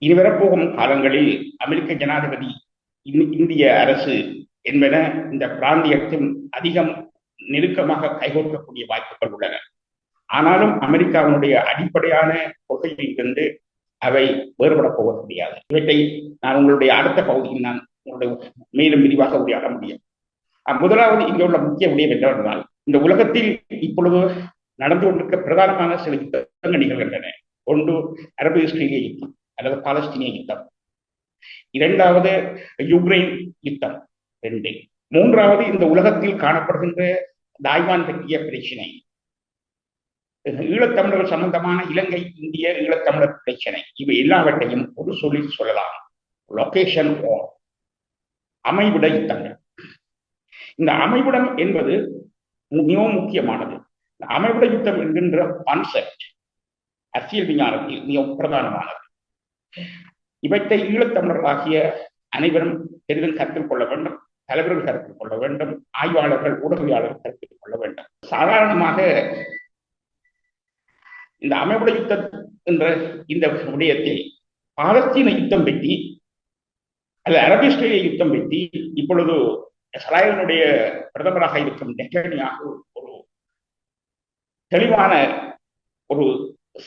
இனி வரப்போகும் காலங்களில் அமெரிக்க ஜனாதிபதி, இந்திய அரசு என்பன இந்த பிராந்தியத்தில் அதிகம் நெருக்கமாக கைகோர்க்கக்கூடிய வாய்ப்புகள் உள்ளன. ஆனாலும் அமெரிக்காவினுடைய அடிப்படையான கொள்கையில் இருந்து அவை வேறுபடப் போவது முடியாது. இவற்றை நான் உங்களுடைய அடுத்த பகுதியில் நான் மேலும் விரிவாக உரையாட முடியும். முதலாவது இங்கே உள்ள முக்கிய விடயம் என்னவென்றால், இந்த உலகத்தில் இப்பொழுது நடந்து கொண்டிருக்க பிரதானமான சில யுத்தங்கள் நிகழ்கின்றன. ஒன்று அரபு இஸ்ரேலிய யுத்தம் அல்லது பாலஸ்தீனிய யுத்தம், இரண்டாவது யுக்ரைன் யுத்தம், மூன்றாவது இந்த உலகத்தில் காணப்படுகின்ற தாய்வான் பற்றிய பிரச்சனை, ஈழத்தமிழர்கள் சம்பந்தமான இலங்கை இந்திய ஈழத்தமிழர் பிரச்சனை. இவை எல்லாவற்றையும் ஒரு சொல்லில் சொல்லலாம், லொகேஷன் வார், அமைவிட யுத்தங்கள். இந்த அமைவிடம் என்பது மிகவும் முக்கியமானது. அமைவிட யுத்தம் என்கின்ற கான்செப்ட் அரசியல் விஞ்ஞானத்தில் மிக பிரதானமானது. இவற்றை ஈழத்தமிழர்களாகிய அனைவரும் பெரிதும் கருத்தில் கொள்ள வேண்டும், தலைவர்கள் கருத்தில் கொள்ள வேண்டும், ஆய்வாளர்கள் ஊடகவியாளர்கள் கருத்தில் கொள்ள வேண்டும். சாதாரணமாக இந்த அமைவிட யுத்தம் என்ற இந்த விடயத்தை பாலஸ்தீன யுத்தம் பற்றி அல்லது அரபு இஸ்ரேலிய யுத்தம் பற்றி இப்பொழுது இஸ்ராயலுடைய பிரதமராக இருக்கும் நெட்டன்யாஹு ஒரு தெளிவான ஒரு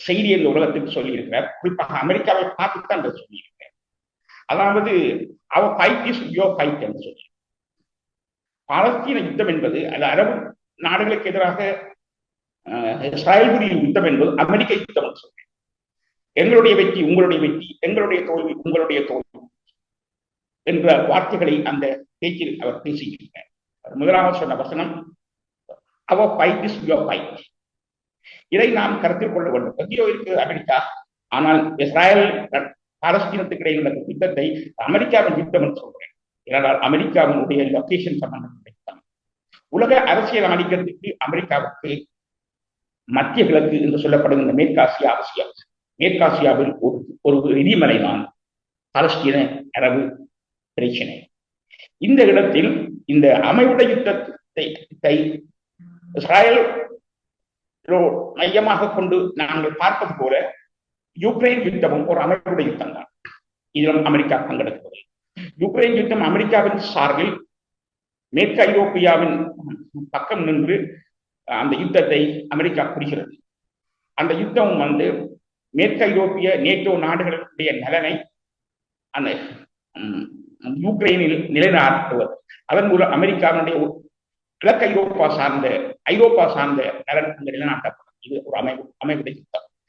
செய்தி இந்த உலகத்துக்கு சொல்லியிருக்கிறார். குறிப்பாக அமெரிக்காவை பார்த்துத்தான் என்று சொல்லியிருக்கிறார். அதாவது அவர் ஃபைட் இஸ் யோர் ஃபைட் என்று சொல்லி, பாலஸ்தீன யுத்தம் என்பது அது அரபு நாடுகளுக்கு எதிராக இஸ்ராயல் புரியும் யுத்தம் என்பது அமெரிக்க யுத்தம் என்று சொல்றேன். எங்களுடைய வெற்றி உங்களுடைய வெற்றி, எங்களுடைய தோல்வி உங்களுடைய தோல்வி என்ற வார்த்தைகளை அந்த பேச்சில் அவர் பேசியிருக்கிறார். முதலாவது சொன்ன வசனம் அவர் ஃபைட் இஸ் யோர் ஃபைட். இதை நாம் கருத்தில் கொள்ள வேண்டும். எங்கேயோ இருக்கு அமெரிக்கா, ஆனால் இஸ்ராயல் பாலஸ்தீனத்துக்கு இடையில் உள்ள யுத்தத்தை அமெரிக்காவின் யுத்தம் என்று சொல்றேன். ஏனென்றால் அமெரிக்காவினுடைய லொகேஷன் சம்பந்தப்பட்ட யுத்தம். உலக அரசியல் ஆதிக்கத்துக்கு அமெரிக்காவுக்கு மத்திய கிழக்கு என்று சொல்லப்படுகின்ற மேற்காசியா அவசியம். மேற்காசியாவில் ஒரு எரிமலை தான் பாலஸ்தீன அரபு பிரச்சனை. இந்த இடத்தில் இந்த அமைவிட யுத்தத்தை இஸ்ராயல் மையமாக கொண்டு நாங்கள் பார்ப்பது போல யுக்ரைன் யுத்தமும் ஒரு அமைவிட யுத்தம் தான். இதிலும் அமெரிக்கா பங்கெடுக்கிறது. யுக்ரைன் யுத்தம் அமெரிக்காவின் சார்பில் மேற்கு ஐரோப்பியாவின் பக்கம் நின்று அந்த யுத்தத்தை அமெரிக்கா புரிகிறது. அந்த யுத்தம் மேற்கு ஐரோப்பிய நேட்டோ நாடுகளுடைய நலனை அந்த யுக்ரைனில் நிலைநாட்டுவது. அதன் மூலம் அமெரிக்காவுடைய கிழக்கு ஐரோப்பா சார்ந்த நலன் நிலைநாட்டப்படும். இது ஒரு அமைவிட யுத்தம்.